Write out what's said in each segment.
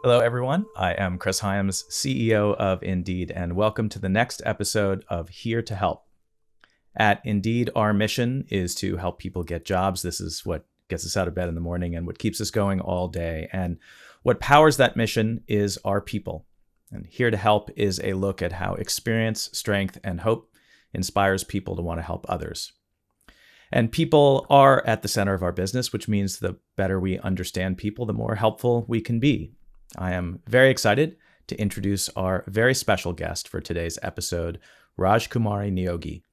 Hello, everyone. I am Chris Hyams, CEO of Indeed, and welcome to the next episode of Here to Help. At Indeed, our mission is to help people get jobs. This is what gets us out of bed in the morning and what keeps us going all day. And what powers that mission is our people. And Here to Help is a look at how experience, strength, and hope inspires people to want to help others. And people are at the center of our business, which means the better we understand people, the more helpful we can be. I am very excited to introduce our very special guest for today's episode, Rajkumari Neogy.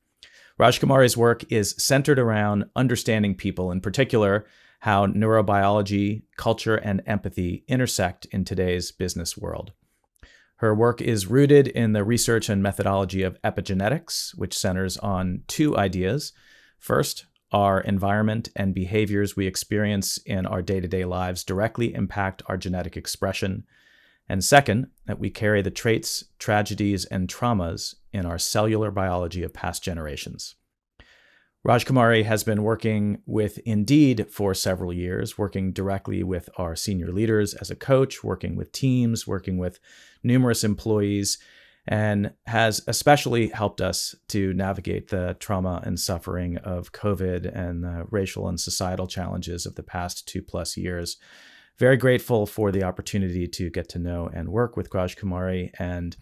Rajkumari's work is centered around understanding people, in particular, how neurobiology, culture, and empathy intersect in today's business world. Her work is rooted in the research and methodology of epigenetics, which centers on two ideas. First, our environment and behaviors we experience in our day-to-day lives directly impact our genetic expression. And second, that we carry the traits, tragedies, and traumas in our cellular biology of past generations. Rajkumari has been working with Indeed for several years, working directly with our senior leaders as a coach, working with teams, working with numerous employees, and has especially helped us to navigate the trauma and suffering of COVID and the racial and societal challenges of the past 2+ years. Very grateful for the opportunity to get to know and work with Rajkumari, and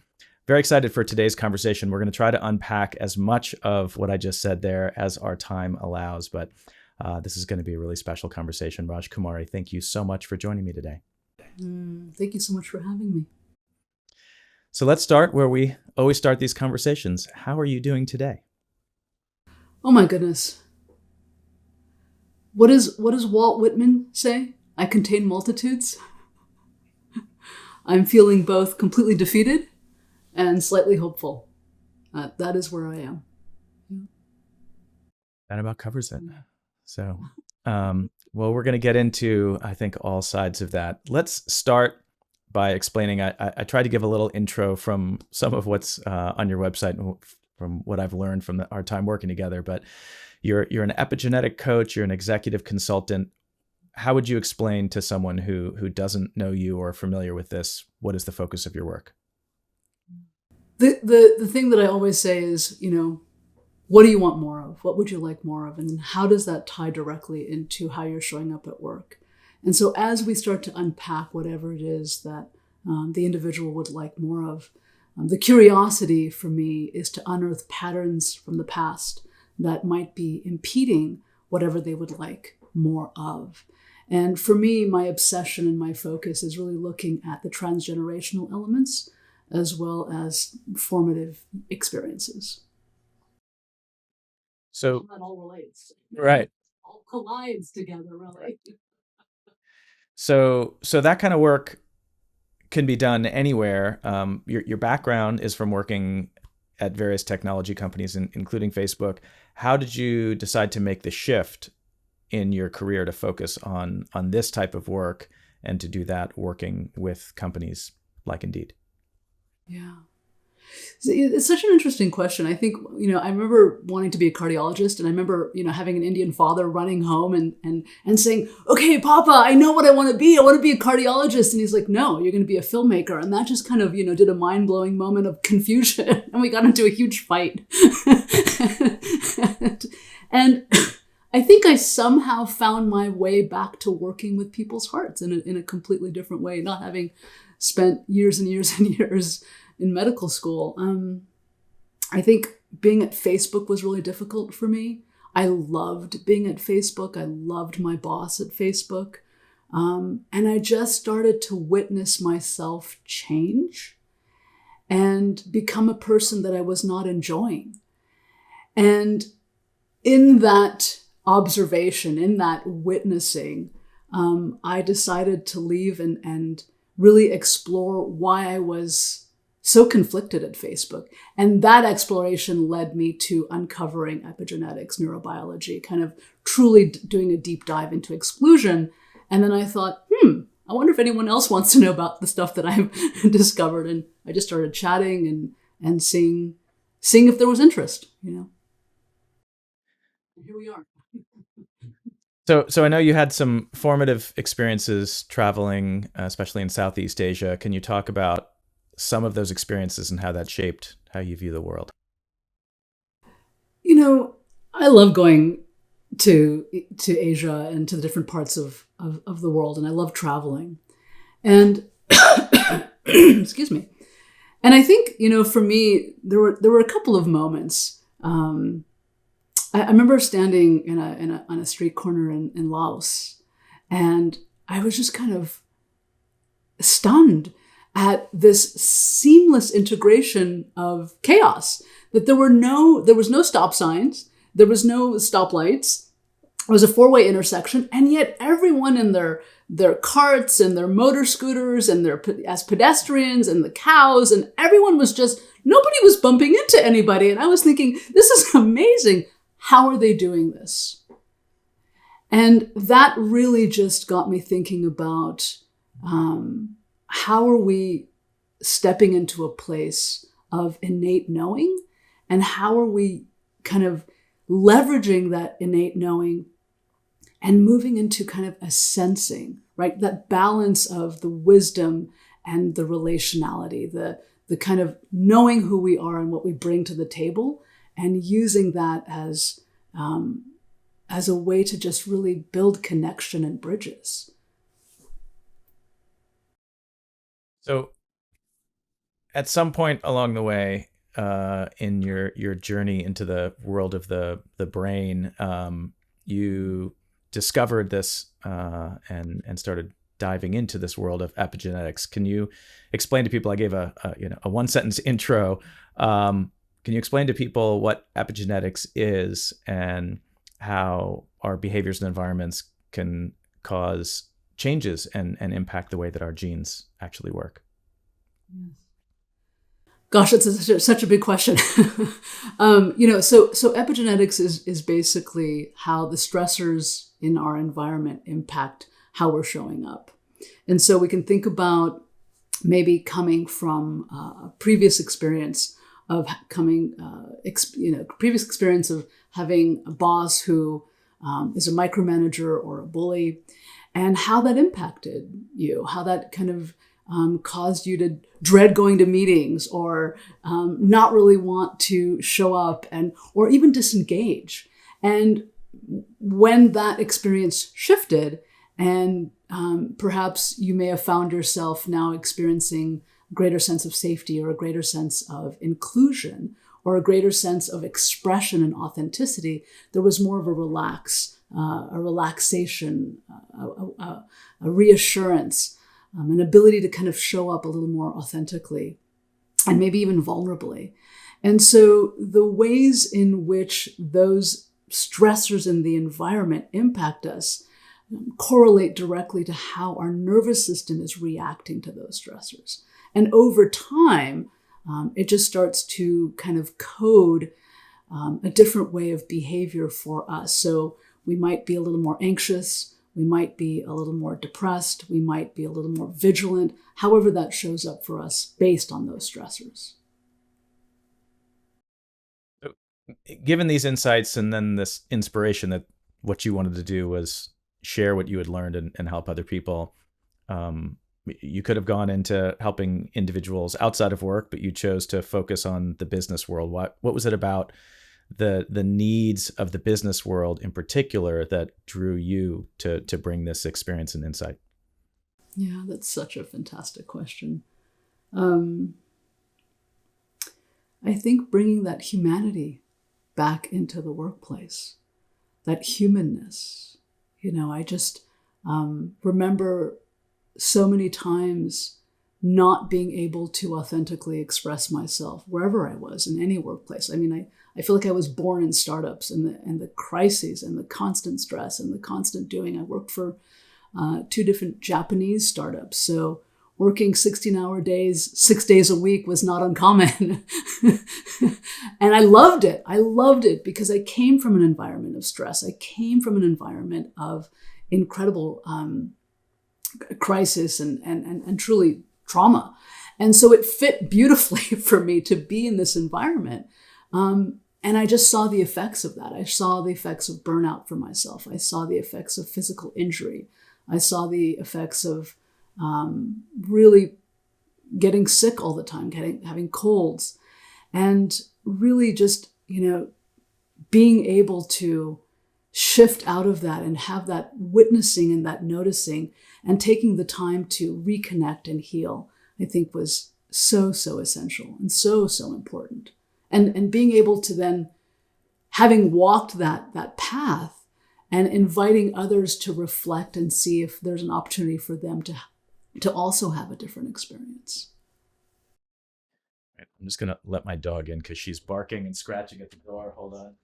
very excited for today's conversation. We're going to try to unpack as much of what I just said there as our time allows, but this is going to be a really special conversation. Rajkumari, thank you so much for joining me today. Thank you so much for having me. So let's start where we always start these conversations. How are you doing today? Oh my goodness. What does Walt Whitman say? I contain multitudes. I'm feeling both completely defeated and slightly hopeful. That is where I am. That about covers it. So, well, we're going to get into, I think, all sides of that. Let's start by explaining, I tried to give a little intro from some of what's on your website and from what I've learned from our time working together, but you're an epigenetic coach, you're an executive consultant. How would you explain to someone who doesn't know you or familiar with this, what is the focus of your work? The thing that I always say is, what do you want more of? What would you like more of? And then how does that tie directly into how you're showing up at work? And so as we start to unpack whatever it is that the individual would like more of, the curiosity for me is to unearth patterns from the past that might be impeding whatever they would like more of. And for me, my obsession and my focus is really looking at the transgenerational elements as well as formative experiences. So that all relates. Right. All collides together, really. So that kind of work can be done anywhere. Your background is from working at various technology companies, including Facebook. How did you decide to make the shift in your career to focus on this type of work and to do that working with companies like Indeed? Yeah. It's such an interesting question. I think, I remember wanting to be a cardiologist, and I remember, having an Indian father running home and saying, okay, Papa, I know what I want to be. I want to be a cardiologist. And he's like, no, you're going to be a filmmaker. And that just kind of, did a mind-blowing moment of confusion. And we got into a huge fight. And I think I somehow found my way back to working with people's hearts in a completely different way, not having spent years and years and years in medical school. I think being at Facebook was really difficult for me. I loved being at Facebook. I loved my boss at Facebook. And I just started to witness myself change and become a person that I was not enjoying. And in that observation, in that witnessing, I decided to leave and really explore why I was so conflicted at Facebook. And that exploration led me to uncovering epigenetics, neurobiology, kind of truly doing a deep dive into exclusion. And then I thought, I wonder if anyone else wants to know about the stuff that I've discovered. And I just started chatting and seeing if there was interest, And here we are. So I know you had some formative experiences traveling, especially in Southeast Asia. Can you talk about some of those experiences and how that shaped how you view the world? I love going to Asia and to the different parts of the world, and I love traveling. And excuse me. And I think, for me, there were a couple of moments. I remember standing on a street corner in Laos, and I was just kind of stunned at this seamless integration of chaos. That there was no stop signs, there was no stoplights. It was a four-way intersection, and yet everyone in their carts and their motor scooters and as pedestrians and the cows, and everyone was nobody was bumping into anybody. And I was thinking, this is amazing. How are they doing this? And that really just got me thinking about how are we stepping into a place of innate knowing, and how are we kind of leveraging that innate knowing and moving into kind of a sensing, right? That balance of the wisdom and the relationality, the kind of knowing who we are and what we bring to the table, and using that as a way to just really build connection and bridges. So at some point along the way, in your journey into the world of the brain, you discovered this and started diving into this world of epigenetics. Can you explain to people? I gave a one sentence intro. Can you explain to people what epigenetics is and how our behaviors and environments can cause changes and impact the way that our genes actually work? Gosh, it's such a big question. So epigenetics is basically how the stressors in our environment impact how we're showing up. And so we can think about maybe coming from a previous experience of having a boss who is a micromanager or a bully, and how that impacted you, how that kind of caused you to dread going to meetings, or not really want to show up, or even disengage. And when that experience shifted, and perhaps you may have found yourself now experiencing a greater sense of safety, or a greater sense of inclusion, or a greater sense of expression and authenticity, there was more of a relaxation, a reassurance, an ability to kind of show up a little more authentically and maybe even vulnerably. And so the ways in which those stressors in the environment impact us correlate directly to how our nervous system is reacting to those stressors. And over time, it just starts to kind of code a different way of behavior for us. So we might be a little more anxious, we might be a little more depressed, we might be a little more vigilant, however that shows up for us based on those stressors. So, given these insights and then this inspiration that what you wanted to do was share what you had learned and help other people, you could have gone into helping individuals outside of work, but you chose to focus on the business world. What was it about the needs of the business world in particular that drew you to bring this experience and insight? Yeah, that's such a fantastic question. I think bringing that humanity back into the workplace, that humanness, I just remember so many times not being able to authentically express myself wherever I was in any workplace. I mean, I feel like I was born in startups, and the crises and the constant stress and the constant doing. I worked for 2 different Japanese startups. So working 16-hour days, 6 days a week was not uncommon. And I loved it. I loved it because I came from an environment of stress. I came from an environment of incredible crisis and truly trauma. And so it fit beautifully for me to be in this environment. And I just saw the effects of that. I saw the effects of burnout for myself. I saw the effects of physical injury. I saw the effects of really getting sick all the time, having colds, and really just, being able to shift out of that and have that witnessing and that noticing and taking the time to reconnect and heal, I think was so essential and so important. And being able to then, having walked that path and inviting others to reflect and see if there's an opportunity for them to also have a different experience. I'm just going to let my dog in because she's barking and scratching at the door. Hold on.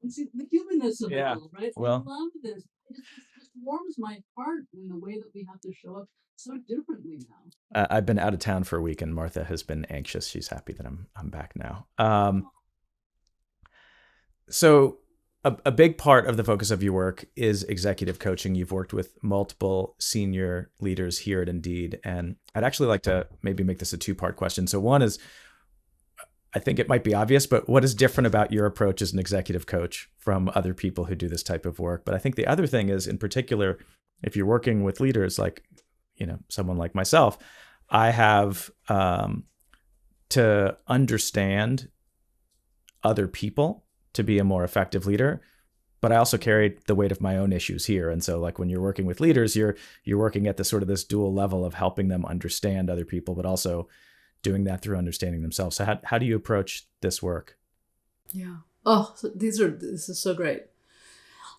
See the humanness of Yeah. it all, right? Well, I love this. It just warms my heart in the way that we have to show up so differently now. I've been out of town for a week, and Martha has been anxious. She's happy that I'm back now. So a big part of the focus of your work is executive coaching. You've worked with multiple senior leaders here at Indeed, and I'd actually like to maybe make this a two-part question. So one is, I think it might be obvious, but what is different about your approach as an executive coach from other people who do this type of work? But I think the other thing is, in particular, if you're working with leaders like, someone like myself, I have to understand other people to be a more effective leader, but I also carry the weight of my own issues here. And so like when you're working with leaders, you're working at this dual level of helping them understand other people, but also doing that through understanding themselves. So how do you approach this work? Yeah. Oh, so this is so great.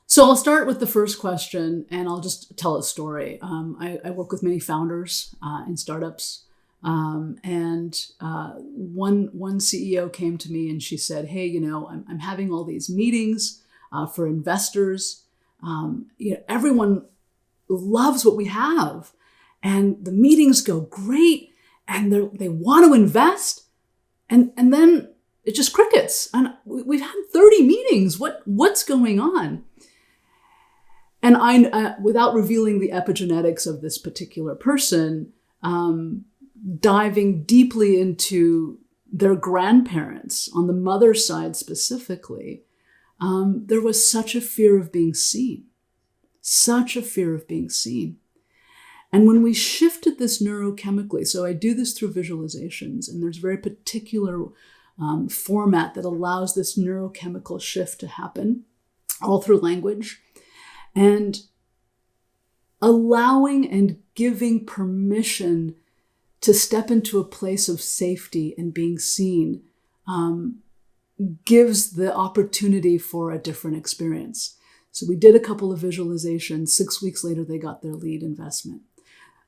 So I'll start with the first question, and I'll just tell a story. I work with many founders in startups, and one CEO came to me and she said, "Hey, I'm having all these meetings for investors. Everyone loves what we have, and the meetings go great, and they want to invest, and then it just crickets. And we've had 30 meetings. What's going on?" And I, without revealing the epigenetics of this particular person, diving deeply into their grandparents on the mother's side specifically, there was such a fear of being seen, such a fear of being seen. And when we shifted this neurochemically, so I do this through visualizations, and there's a very particular format that allows this neurochemical shift to happen, all through language, and allowing and giving permission to step into a place of safety and being seen gives the opportunity for a different experience. So we did a couple of visualizations. 6 weeks later, they got their lead investment.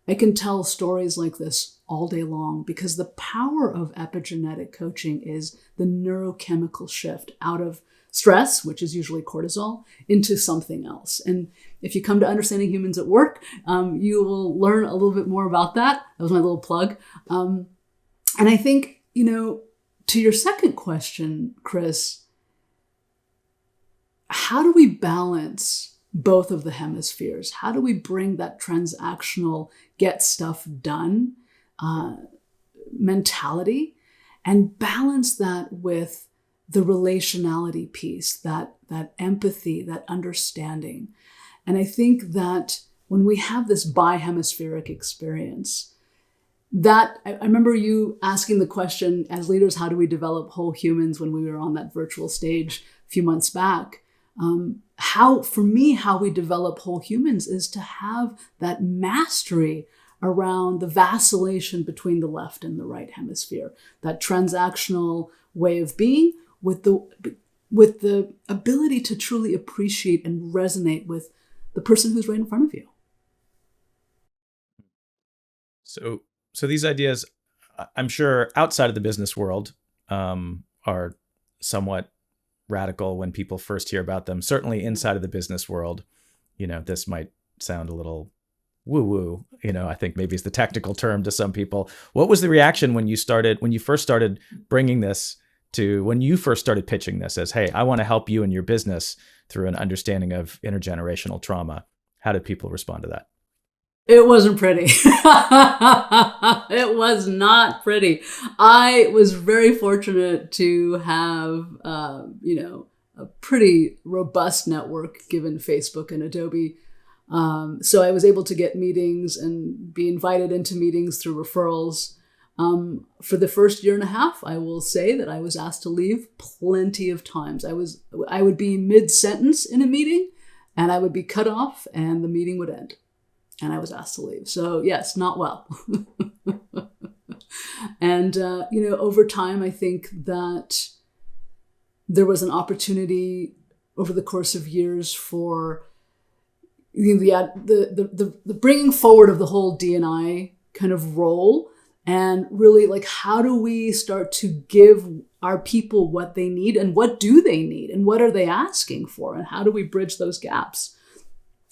I can tell stories like this all day long because the power of epigenetic coaching is the neurochemical shift out of stress, which is usually cortisol, into something else. And if you come to Understanding Humans at Work, you will learn a little bit more about that. That was my little plug. And I think, to your second question, Chris, how do we balance both of the hemispheres? How do we bring that transactional, get stuff done mentality and balance that with the relationality piece, that empathy, that understanding? And I think that when we have this bi-hemispheric experience, that I remember you asking the question, as leaders, how do we develop whole humans, when we were on that virtual stage a few months back? How we develop whole humans is to have that mastery around the vacillation between the left and the right hemisphere, that transactional way of being with the ability to truly appreciate and resonate with the person who's right in front of you. So these ideas, I'm sure outside of the business world, are somewhat radical when people first hear about them. Certainly inside of the business world, this might sound a little woo-woo. I think maybe is the technical term to some people. What was the reaction when you first started bringing this to, when you first started pitching this as, hey, I want to help you in your business through an understanding of intergenerational trauma? How did people respond to that? It wasn't pretty. It was not pretty. I was very fortunate to have, a pretty robust network given Facebook and Adobe. So I was able to get meetings and be invited into meetings through referrals. For the first year and a half, I will say that I was asked to leave plenty of times. I would be mid-sentence in a meeting and I would be cut off and the meeting would end. And I was asked to leave. So yes, not well. And, over time, I think that there was an opportunity over the course of years for the bringing forward of the whole D&I kind of role, and really like, how do we start to give our people what they need, and what do they need, and what are they asking for, and how do we bridge those gaps?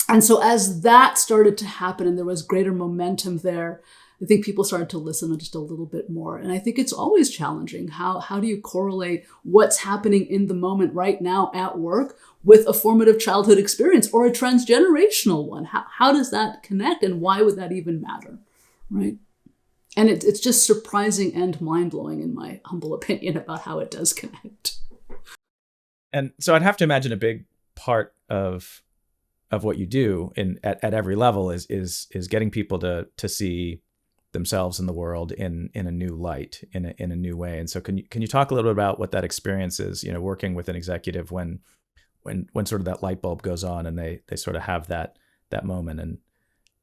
And so as that started to happen and there was greater momentum there, I think people started to listen just a little bit more. And I think it's always challenging. How do you correlate what's happening in the moment right now at work with a formative childhood experience or a transgenerational one? How does that connect, and why would that even matter, right? And it's just surprising and mind-blowing, in my humble opinion, about how it does connect. And so I'd have to imagine a big part of what you do at every level is getting people to see themselves in the world in a new light, in a new way. And so can you talk a little bit about what that experience is, working with an executive when sort of that light bulb goes on and they sort of have that moment, and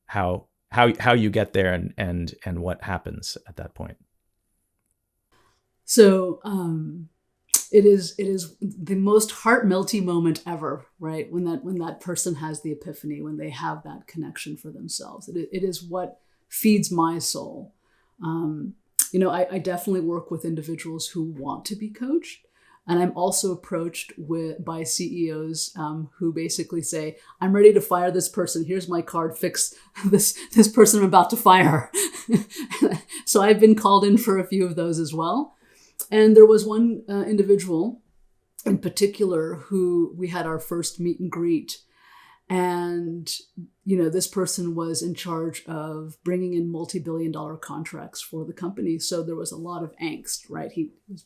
how you get there and what happens at that point? So it is the most heart-melting moment ever, right? When that person has the epiphany, when they have that connection for themselves. It is what feeds my soul. I definitely work with individuals who want to be coached. And I'm also approached by CEOs who basically say, I'm ready to fire this person. Here's my card. Fix this person I'm about to fire. So I've been called in for a few of those as well. And there was one individual in particular who we had our first meet and greet. And, this person was in charge of bringing in multi-billion-dollar contracts for the company. So there was a lot of angst, right? He was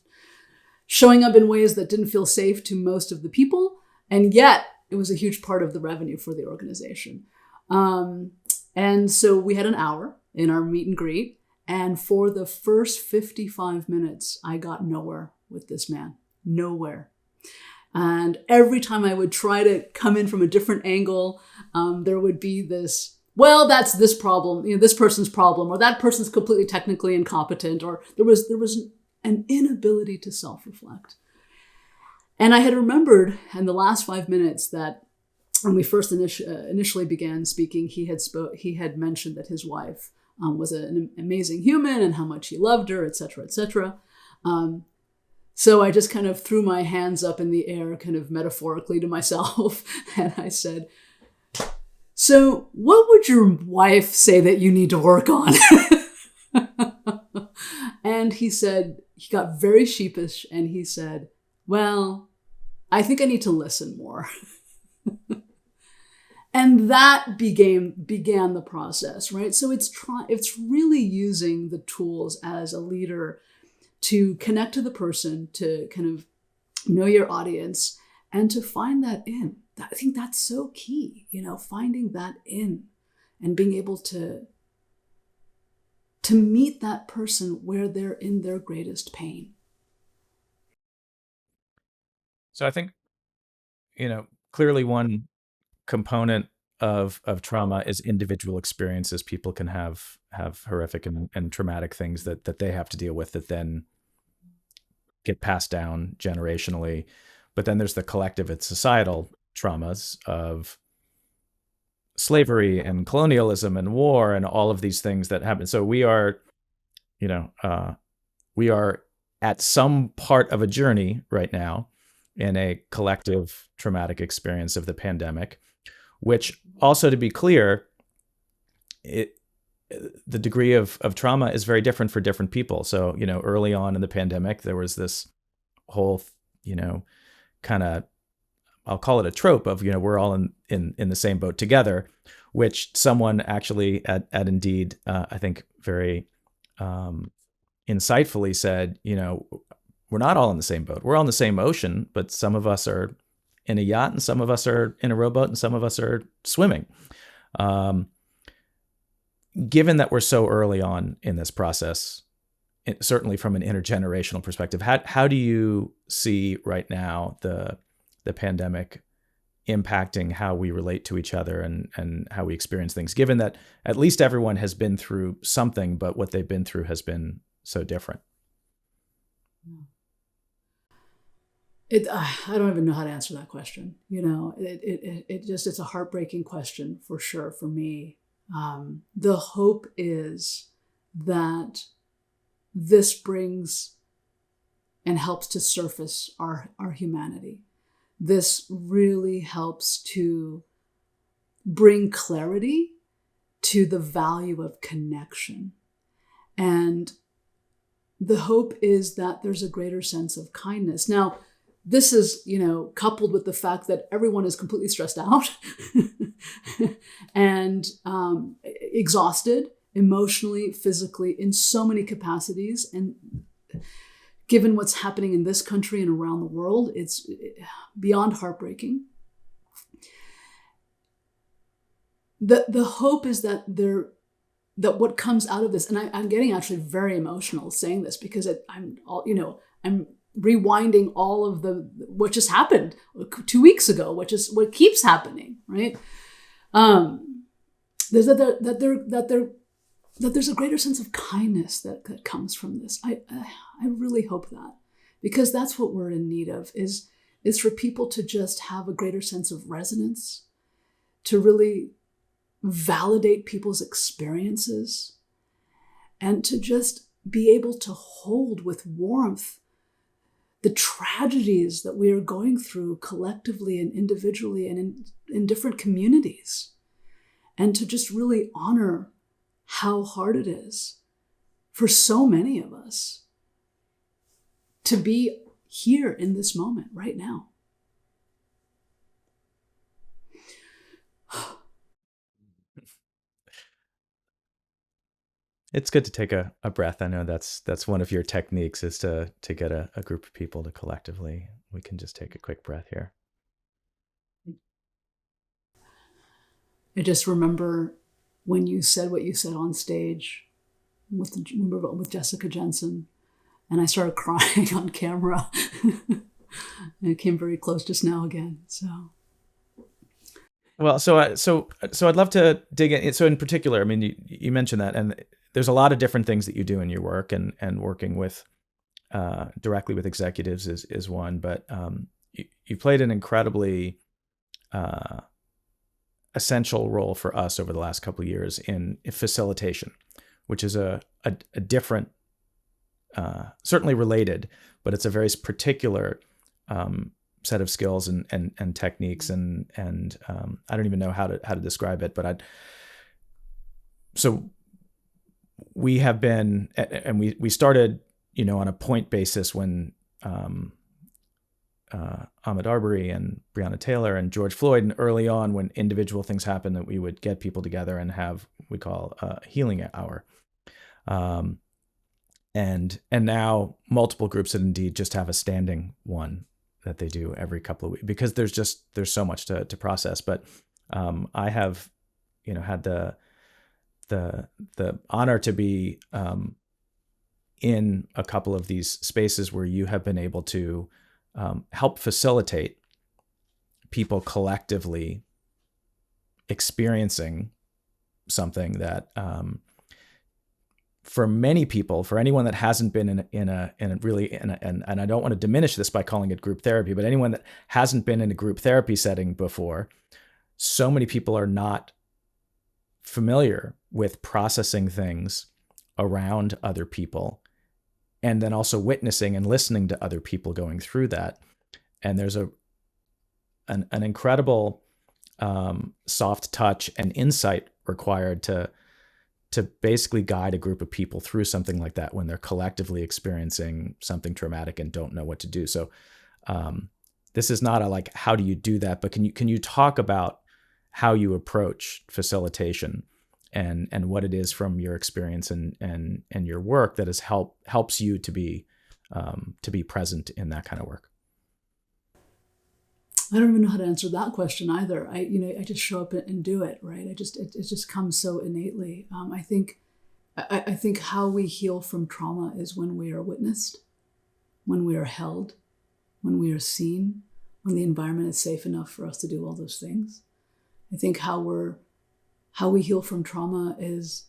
showing up in ways that didn't feel safe to most of the people. And yet it was a huge part of the revenue for the organization. And so we had an hour in our meet and greet. And for the first 55 minutes, I got nowhere with this man. Nowhere. And every time I would try to come in from a different angle, there would be this, well, that's this problem, this person's problem, or that person's completely technically incompetent, or there was an inability to self-reflect. And I had remembered in the last 5 minutes that when we first initially began speaking, he had mentioned that his wife was an amazing human and how much he loved her, et cetera, et cetera. So I just kind of threw my hands up in the air, kind of metaphorically to myself. And I said, so what would your wife say that you need to work on? And he got very sheepish and he said, well, I think I need to listen more. And that began the process, right? So it's really using the tools as a leader to connect to the person, to kind of know your audience, and to find that in. I think that's so key, finding that in and being able to meet that person where they're in their greatest pain. So I think, clearly one component of trauma is individual experiences. People can have horrific and traumatic things that they have to deal with that then get passed down generationally. But then there's the collective and societal traumas of slavery and colonialism and war and all of these things that happen. So we are at some part of a journey right now in a collective traumatic experience of the pandemic, which also, to be clear, the degree of trauma is very different for different people. So, early on in the pandemic, there was this whole, kind of I'll call it a trope of, we're all in the same boat together, which someone actually at Indeed, I think very insightfully said, we're not all in the same boat. We're all in the same ocean, but some of us are in a yacht and some of us are in a rowboat and some of us are swimming. Given that we're so early on in this process, certainly from an intergenerational perspective, how do you see right now the pandemic impacting how we relate to each other and how we experience things, given that at least everyone has been through something, but what they've been through has been so different? I don't even know how to answer that question. It's a heartbreaking question for sure for me. The hope is that this brings and helps to surface our humanity. This really helps to bring clarity to the value of connection. And the hope is that there's a greater sense of kindness. Now, this is, coupled with the fact that everyone is completely stressed out and exhausted emotionally, physically, in so many capacities. And given what's happening in this country and around the world, it's beyond heartbreaking. The hope is that what comes out of this, and I'm getting actually very emotional saying this because I'm rewinding all of what just happened 2 weeks ago, which is what keeps happening, right? There's that there's a greater sense of kindness that comes from this. I really hope that, because that's what we're in need of, is for people to just have a greater sense of resonance, to really validate people's experiences, and to just be able to hold with warmth the tragedies that we are going through collectively and individually and in different communities, and to just really honor how hard it is for so many of us to be here in this moment right now. It's good to take a breath. I know that's one of your techniques, is to get a group of people to collectively, we can just take a quick breath here. I just remember when you said what you said on stage with Jessica Jensen, and I started crying on camera. And it came very close just now again. So. Well, so I'd love to dig in. So in particular, I mean, you mentioned that, and there's a lot of different things that you do in your work, and working with directly with executives is one, but you played an incredibly essential role for us over the last couple of years in facilitation, which is a different, certainly related, but it's a very particular set of skills and techniques, and I don't even know how to describe it, but so we have been, and we started, on a point basis when Ahmaud Arbery and Breonna Taylor and George Floyd, and early on when individual things happened, that we would get people together and have, we call a healing hour. And now multiple groups that Indeed just have a standing one that they do every couple of weeks, because there's so much to process. But I have, had the honor to be in a couple of these spaces where you have been able to help facilitate people collectively experiencing something that, for many people, for anyone that hasn't been in a and I don't want to diminish this by calling it group therapy, but anyone that hasn't been in a group therapy setting before, so many people are not familiar with processing things around other people, and then also witnessing and listening to other people going through that. And there's an incredible soft touch and insight required to basically guide a group of people through something like that when they're collectively experiencing something traumatic and don't know what to do. So this is not a like, how do you do that? But can you talk about how you approach facilitation and what it is from your experience and your work that helps you to be present in that kind of work? I don't even know how to answer that question either. I just show up and do it, right? It just comes so innately. I think how we heal from trauma is when we are witnessed, when we are held, when we are seen, when the environment is safe enough for us to do all those things. I think how we heal from trauma is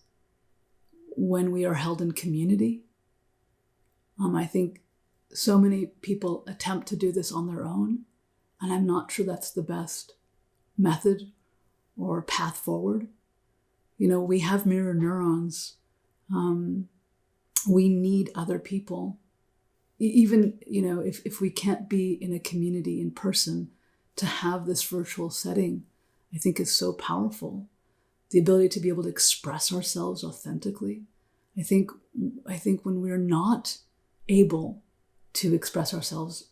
when we are held in community. I think so many people attempt to do this on their own, and I'm not sure that's the best method or path forward. We have mirror neurons. We need other people. Even, if we can't be in a community in person, to have this virtual setting, I think is so powerful. The ability to be able to express ourselves authentically. I think when we're not able to express ourselves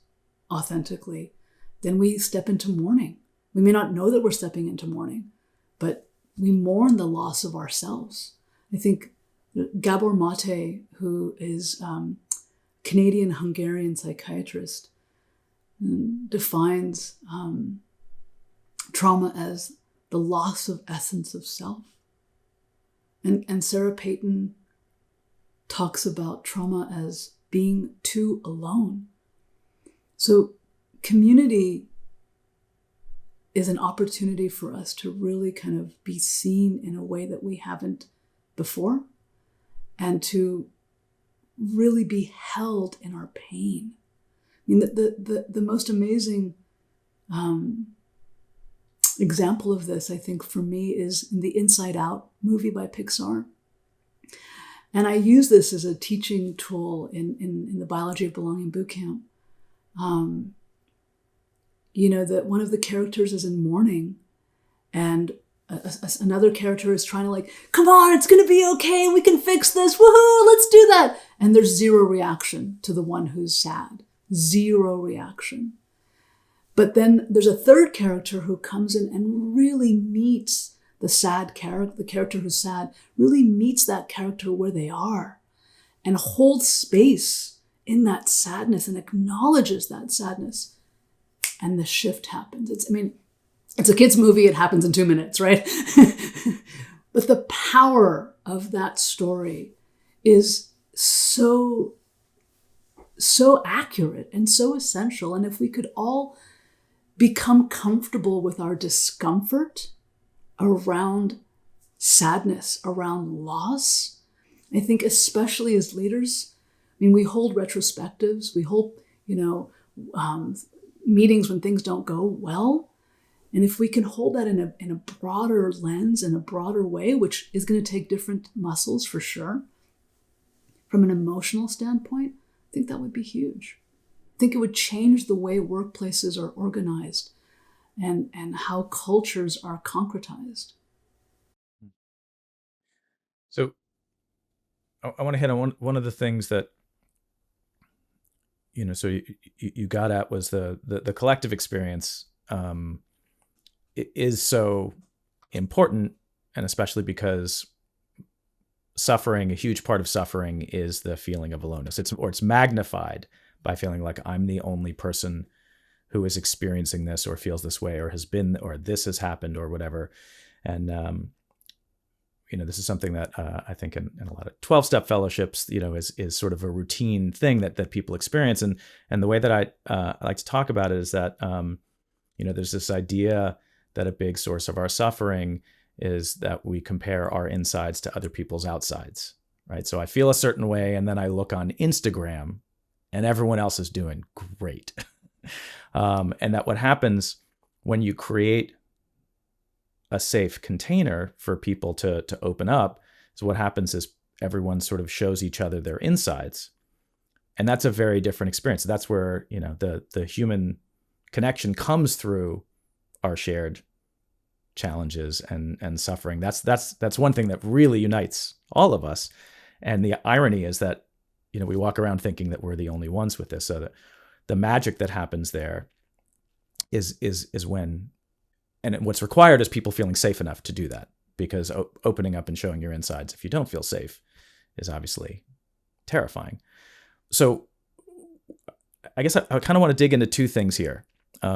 authentically, then we step into mourning. We may not know that we're stepping into mourning, but we mourn the loss of ourselves. I think Gabor Mate, who is Canadian-Hungarian psychiatrist, defines trauma as the loss of essence of self. And Sarah Payton talks about trauma as being too alone. So community is an opportunity for us to really kind of be seen in a way that we haven't before, and to really be held in our pain. I mean, the most amazing example of this, I think, for me, is in the Inside Out movie by Pixar. And I use this as a teaching tool in the Biology of Belonging Boot Camp. That one of the characters is in mourning, and another character is trying to like, come on, it's going to be okay. We can fix this. Woohoo, let's do that. And there's zero reaction to the one who's sad. Zero reaction. But then there's a third character who comes in and really meets the sad character, the character who's sad, really meets that character where they are and holds space in that sadness and acknowledges that sadness. And the shift happens. It's a kid's movie. It happens in 2 minutes, right? But the power of that story is so accurate and so essential. And if we could all become comfortable with our discomfort around sadness, around loss, I think especially as leaders, we hold retrospectives, we hold, meetings when things don't go well. And if we can hold that in a broader lens, in a broader way, which is going to take different muscles for sure, from an emotional standpoint, I think that would be huge. I think it would change the way workplaces are organized and how cultures are concretized. So I want to hit on one of the things that, so you got at was the collective experience. It is so important, and especially because suffering, a huge part of suffering is the feeling of aloneness. It's magnified by feeling like I'm the only person who is experiencing this or feels this way or has been, or this has happened or whatever. And, this is something that I think in a lot of 12-step fellowships, is sort of a routine thing that people experience. And the way that I like to talk about it is that, there's this idea that a big source of our suffering is that we compare our insides to other people's outsides, right? So I feel a certain way, and then I look on Instagram and everyone else is doing great. And that what happens when you create a safe container for people to open up, so what happens is everyone sort of shows each other their insides. And that's a very different experience. That's where, the human connection comes through our shared challenges and suffering. That's one thing that really unites all of us. And the irony is that, we walk around thinking that we're the only ones with this. So that the magic that happens there is when, and what's required is people feeling safe enough to do that, because opening up and showing your insides if you don't feel safe is obviously terrifying. So I guess I kind of want to dig into two things here,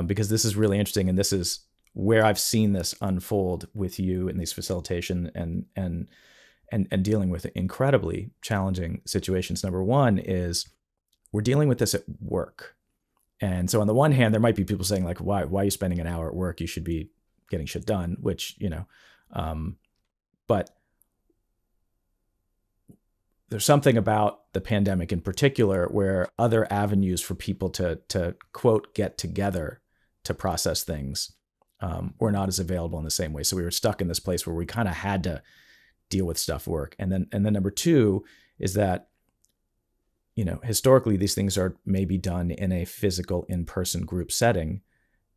because this is really interesting, and this is where I've seen this unfold with you in these facilitation and dealing with incredibly challenging situations. Number one is we're dealing with this at work. And so on the one hand, there might be people saying like, why are you spending an hour at work? You should be getting shit done, which, but there's something about the pandemic in particular where other avenues for people to quote, get together to process things were not as available in the same way. So we were stuck in this place where we kind of had to deal with stuff work. And then number two is that, historically these things are maybe done in a physical in-person group setting.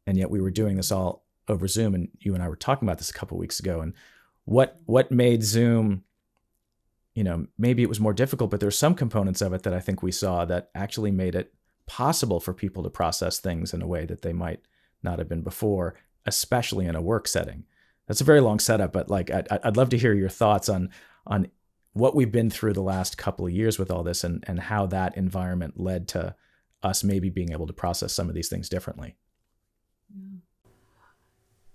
And yet we were doing this all over Zoom. And you and I were talking about this a couple of weeks ago. And what made Zoom, maybe it was more difficult, but there's some components of it that I think we saw that actually made it possible for people to process things in a way that they might not have been before, especially in a work setting. That's a very long setup, but like I'd love to hear your thoughts on what we've been through the last couple of years with all this, and how that environment led to us maybe being able to process some of these things differently.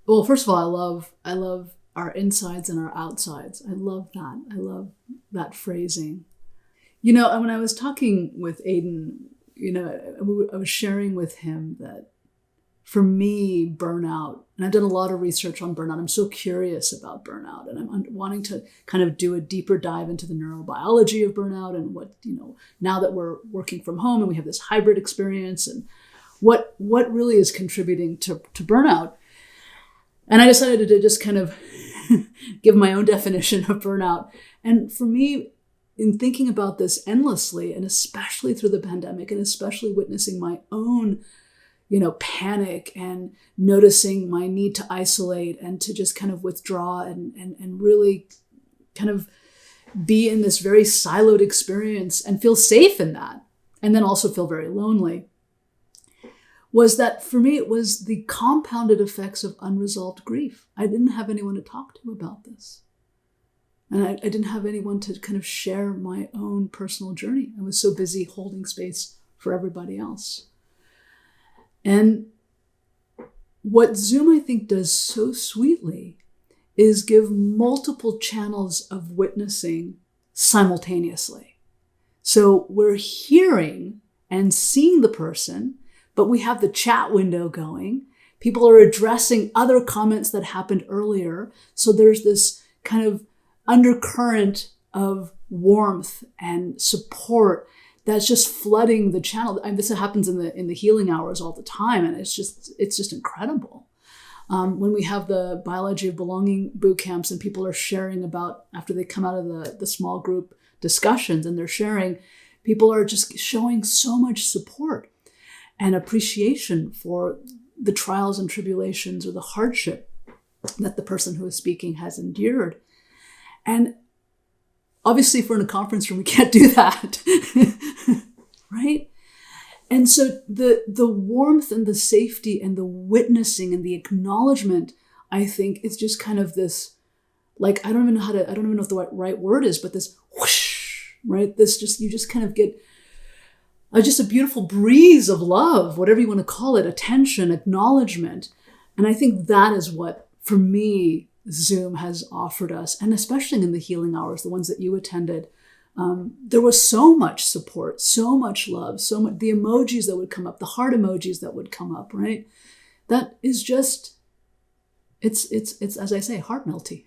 Well, first of all, I love our insides and our outsides. I love that. I love that phrasing. When I was talking with Aiden, I was sharing with him that for me, burnout, and I've done a lot of research on burnout. I'm so curious about burnout, and I'm wanting to kind of do a deeper dive into the neurobiology of burnout and what, now that we're working from home and we have this hybrid experience, and what really is contributing to burnout. And I decided to just kind of give my own definition of burnout. And for me, in thinking about this endlessly, and especially through the pandemic, and especially witnessing my own panic and noticing my need to isolate and to just kind of withdraw and really kind of be in this very siloed experience and feel safe in that, and then also feel very lonely, was that for me, it was the compounded effects of unresolved grief. I didn't have anyone to talk to about this. And I didn't have anyone to kind of share my own personal journey. I was so busy holding space for everybody else. And what Zoom, I think, does so sweetly is give multiple channels of witnessing simultaneously. So we're hearing and seeing the person, but we have the chat window going. People are addressing other comments that happened earlier. So there's this kind of undercurrent of warmth and support that's just flooding the channel. And this happens in the healing hours all the time, and it's just incredible. When we have the biology of belonging boot camps, and people are sharing about after they come out of the small group discussions, and they're sharing, people are just showing so much support and appreciation for the trials and tribulations or the hardship that the person who is speaking has endured. And obviously, if we're in a conference room, we can't do that, right? And so the warmth and the safety and the witnessing and the acknowledgement, I think, is just kind of this, like, I don't even know if the right word is, but this whoosh, right? You just kind of get just a beautiful breeze of love, whatever you want to call it, attention, acknowledgement. And I think that is what, for me, Zoom has offered us, and especially in the healing hours, the ones that you attended, there was so much support, so much love, so much, the emojis that would come up, the heart emojis that would come up, right? That is just, it's as I say, heart melty.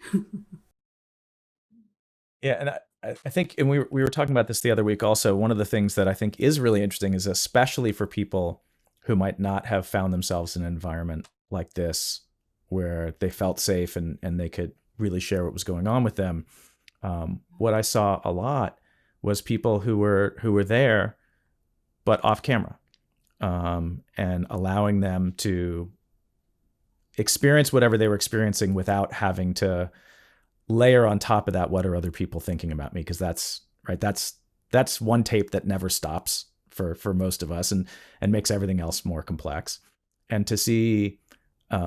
Yeah, and I think, and we were talking about this the other week also, one of the things that I think is really interesting is, especially for people who might not have found themselves in an environment like this, where they felt safe and they could really share what was going on with them. What I saw a lot was people who were there, but off camera, and allowing them to experience whatever they were experiencing without having to layer on top of that, what are other people thinking about me? Because that's one tape that never stops for most of us, and makes everything else more complex. and to see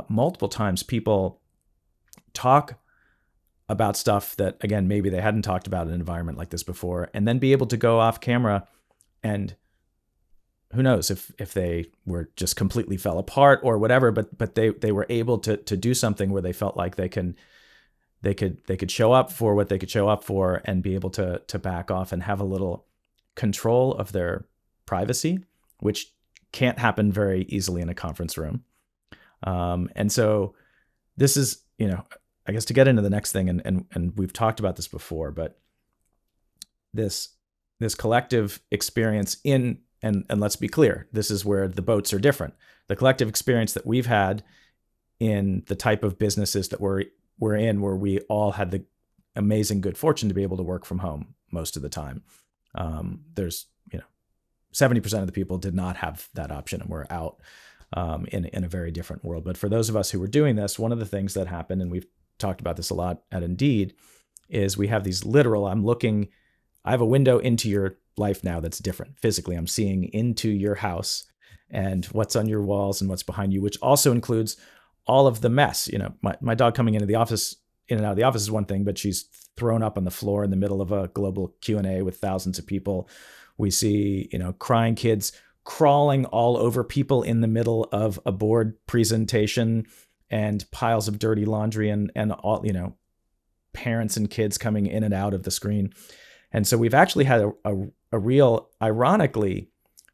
multiple times people talk about stuff that, again, maybe they hadn't talked about in an environment like this before, and then be able to go off camera, and who knows if they were just completely fell apart or whatever, but they were able to do something where they felt like they could show up for what they could show up for, and be able to back off and have a little control of their privacy, which can't happen very easily in a conference room. And so this is, I guess, to get into the next thing, and we've talked about this before, but this collective experience and let's be clear, this is where the boats are different. The collective experience that we've had in the type of businesses that we're in, where we all had the amazing good fortune to be able to work from home most of the time. There's 70% of the people did not have that option, and we're out in a very different world. But for those of us who were doing this, one of the things that happened, and we've talked about this a lot at Indeed, is we have these literal, I have a window into your life now that's different. Physically, I'm seeing into your house and what's on your walls and what's behind you, which also includes all of the mess. My dog coming in and out of the office is one thing, but she's thrown up on the floor in the middle of a global Q&A with thousands of people. We see, crying kids crawling all over people in the middle of a board presentation, and piles of dirty laundry and all, parents and kids coming in and out of the screen. And so we've actually had a real, ironically,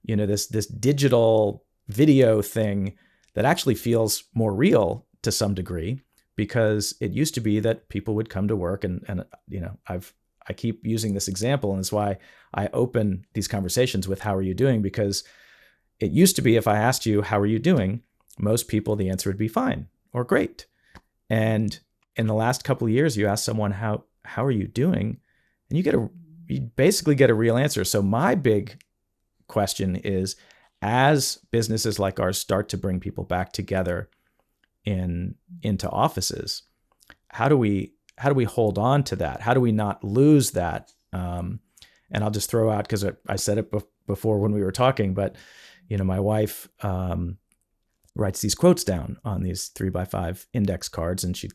this digital video thing that actually feels more real to some degree, because it used to be that people would come to work and I keep using this example, and that's why I open these conversations with "How are you doing?" Because it used to be, if I asked you, "How are you doing?" most people, the answer would be fine or great. And in the last couple of years, you ask someone, how are you doing? And you basically get a real answer. So my big question is, as businesses like ours start to bring people back together into offices, how do we hold on to that? How do we not lose that? And I'll just throw out, because I said it before when we were talking, but my wife writes these quotes down on these 3x5 index cards, and she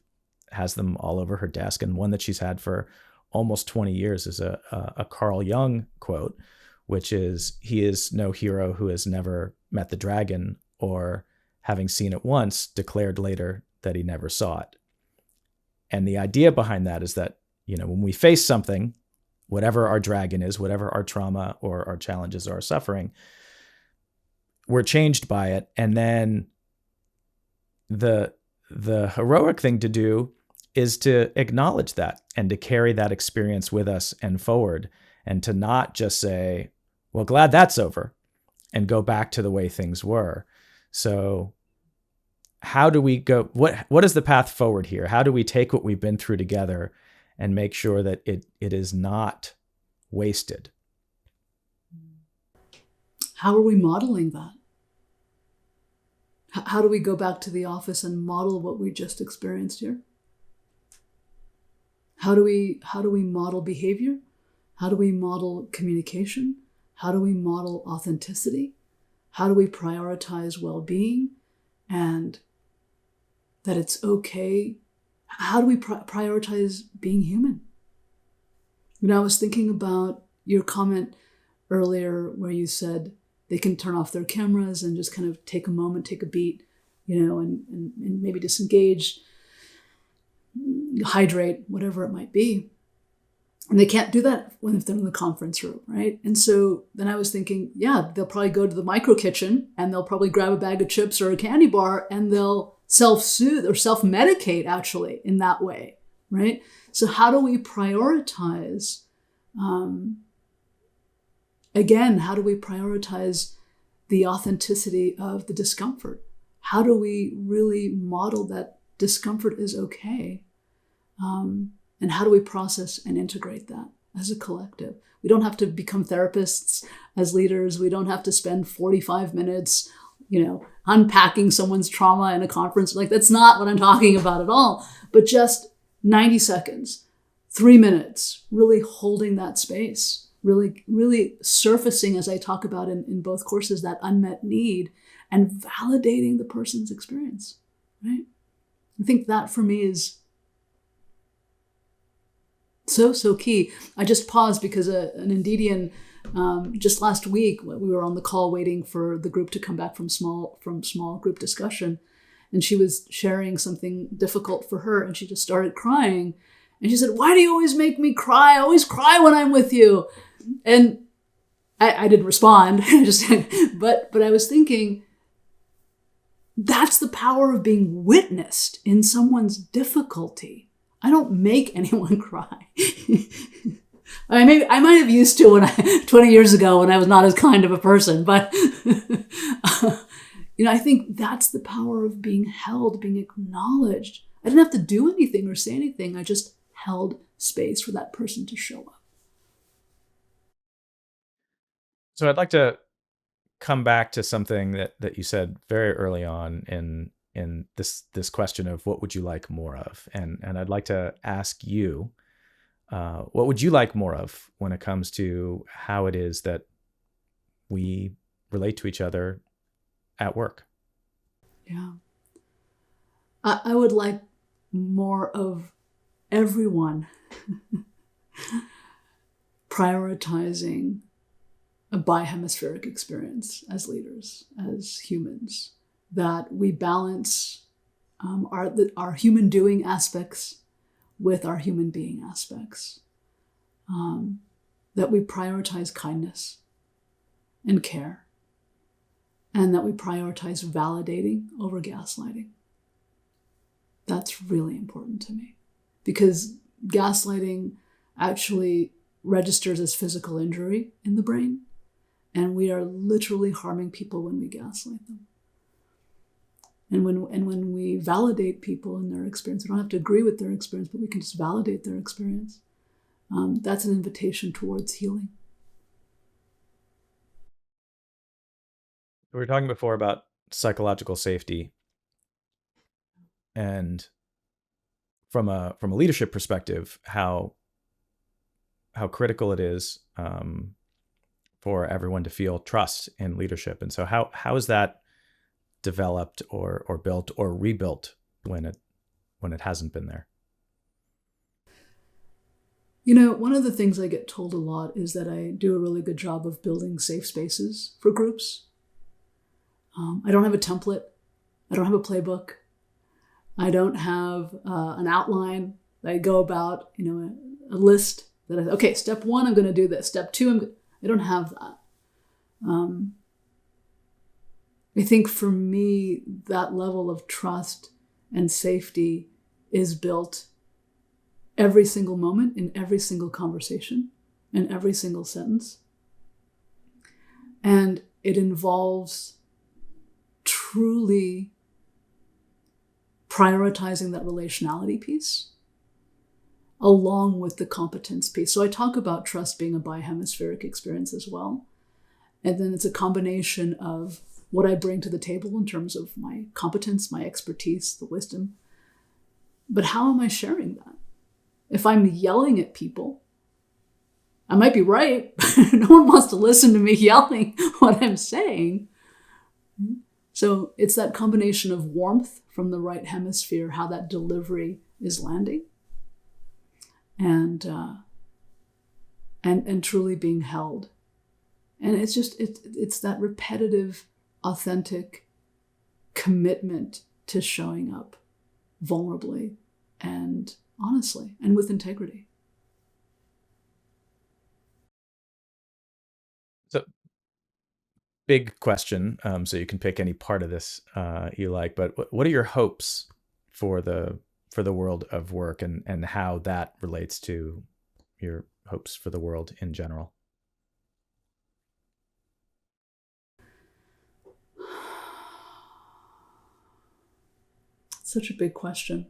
has them all over her desk. And one that she's had for almost 20 years is a Carl Jung quote, which is, "He is no hero who has never met the dragon, or having seen it once, declared later that he never saw it." And the idea behind that is that, when we face something, whatever our dragon is, whatever our trauma or our challenges or our suffering, we're changed by it. And then the heroic thing to do is to acknowledge that and to carry that experience with us and forward, and to not just say, "Well, glad that's over," and go back to the way things were. So how do we go? What is the path forward here? How do we take what we've been through together and make sure that it is not wasted? How are we modeling that? How do we go back to the office and model what we just experienced here? How do we model behavior? How do we model communication? How do we model authenticity? How do we prioritize well-being and that it's okay? How do we prioritize being human? I was thinking about your comment earlier where you said they can turn off their cameras and just kind of take a moment, take a beat, and maybe disengage, hydrate, whatever it might be. And they can't do that if they're in the conference room, right? And so then I was thinking, yeah, they'll probably go to the micro kitchen and they'll probably grab a bag of chips or a candy bar and they'll self-soothe or self-medicate actually in that way, right? So how do we prioritize, again, how do we prioritize the authenticity of the discomfort? How do we really model that discomfort is okay? And how do we process and integrate that as a collective? We don't have to become therapists as leaders. We don't have to spend 45 minutes, unpacking someone's trauma in a conference. Like, that's not what I'm talking about at all. But just 90 seconds, 3 minutes, really holding that space, really surfacing, as I talk about in both courses, that unmet need, and validating the person's experience, right? I think that for me is so key. I just paused because an Indeedian, just last week, we were on the call waiting for the group to come back from small group discussion. And she was sharing something difficult for her, and she just started crying. And she said, "Why do you always make me cry? I always cry when I'm with you." And I didn't respond. But I was thinking, that's the power of being witnessed in someone's difficulty. I don't make anyone cry. I might have used to 20 years ago when I was not as kind of a person, but I think that's the power of being held, being acknowledged. I didn't have to do anything or say anything. I just held space for that person to show up. So I'd like to come back to something that you said very early on in this question of what would you like more of, and I'd like to ask you, what would you like more of when it comes to how it is that we relate to each other at work? Yeah. I would like more of everyone prioritizing a bihemispheric experience as leaders, as humans, that we balance our human doing aspects with our human being aspects, that we prioritize kindness and care, and that we prioritize validating over gaslighting. That's really important to me, because gaslighting actually registers as physical injury in the brain, and we are literally harming people when we gaslight them. And when we validate people in their experience, we don't have to agree with their experience, but we can just validate their experience. That's an invitation towards healing. We were talking before about psychological safety, and from a leadership perspective, how critical it is for everyone to feel trust in leadership. And so how is that developed or built or rebuilt when it hasn't been there? One of the things I get told a lot is that I do a really good job of building safe spaces for groups. I don't have a template. I don't have a playbook. I don't have an outline that I go about, a list that okay, step 1, I'm going to do this. Step 2, I don't have that. I think for me, that level of trust and safety is built every single moment, in every single conversation, in every single sentence. And it involves truly prioritizing that relationality piece along with the competence piece. So I talk about trust being a bihemispheric experience as well. And then it's a combination of what I bring to the table in terms of my competence, my expertise, the wisdom. But how am I sharing that? If I'm yelling at people, I might be right. No one wants to listen to me yelling what I'm saying. So it's that combination of warmth from the right hemisphere, how that delivery is landing, and truly being held. And it's that repetitive, authentic commitment to showing up vulnerably and honestly and with integrity. So, big question. So you can pick any part of this you like, but what are your hopes for the world of work, and how that relates to your hopes for the world in general? Such a big question.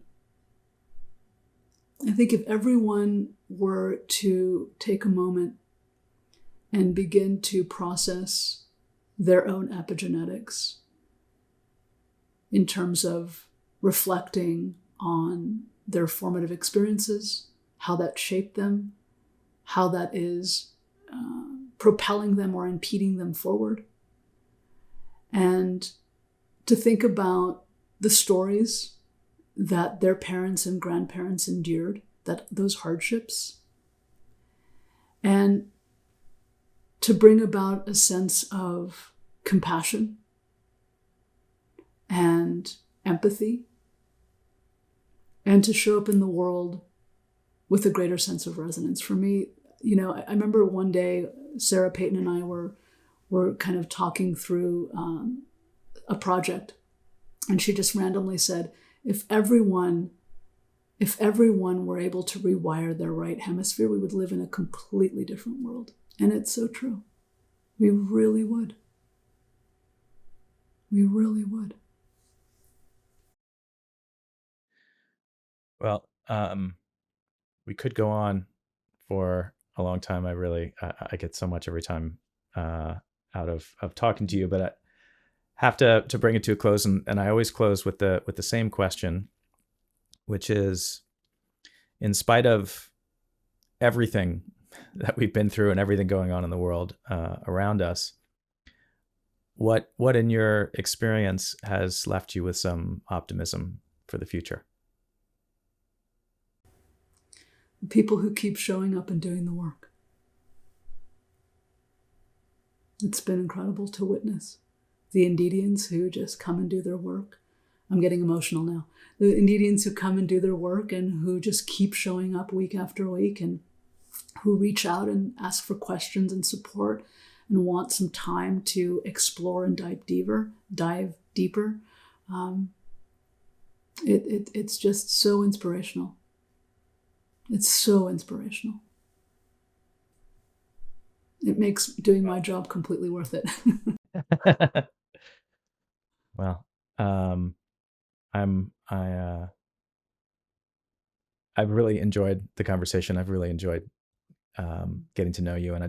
I think if everyone were to take a moment and begin to process their own epigenetics in terms of reflecting on their formative experiences, how that shaped them, how that is propelling them or impeding them forward, and to think about the stories that their parents and grandparents endured, that those hardships, and to bring about a sense of compassion and empathy, and to show up in the world with a greater sense of resonance. For me, I remember one day Sarah Payton and I were kind of talking through a project, and she just randomly said, if everyone were able to rewire their right hemisphere, we would live in a completely different world. And it's so true. We really would. We really would. Well, we could go on for a long time. I get so much every time out of talking to you, but I have to bring it to a close. And I always close with the same question, which is, in spite of everything that we've been through and everything going on in the world around us, what in your experience has left you with some optimism for the future? People who keep showing up and doing the work. It's been incredible to witness the Indeedians who just come and do their work. I'm getting emotional now. The Indeedians who come and do their work and who just keep showing up week after week, and who reach out and ask for questions and support and want some time to explore and dive deeper. It's just so inspirational. It's so inspirational. It makes doing my job completely worth it. Well, I've really enjoyed the conversation. I've really enjoyed getting to know you, and I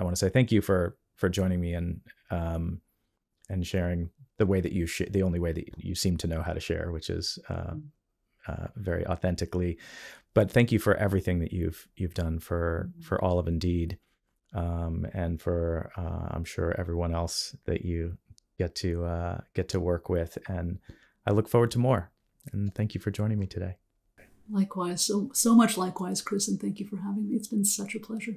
want to say thank you for joining me and sharing the way that the only way that you seem to know how to share, which is very authentically. But thank you for everything that you've done for all of Indeed, and for I'm sure everyone else that you get to work with. And I look forward to more. And thank you for joining me today. Likewise, so much likewise, Chris, and thank you for having me. It's been such a pleasure.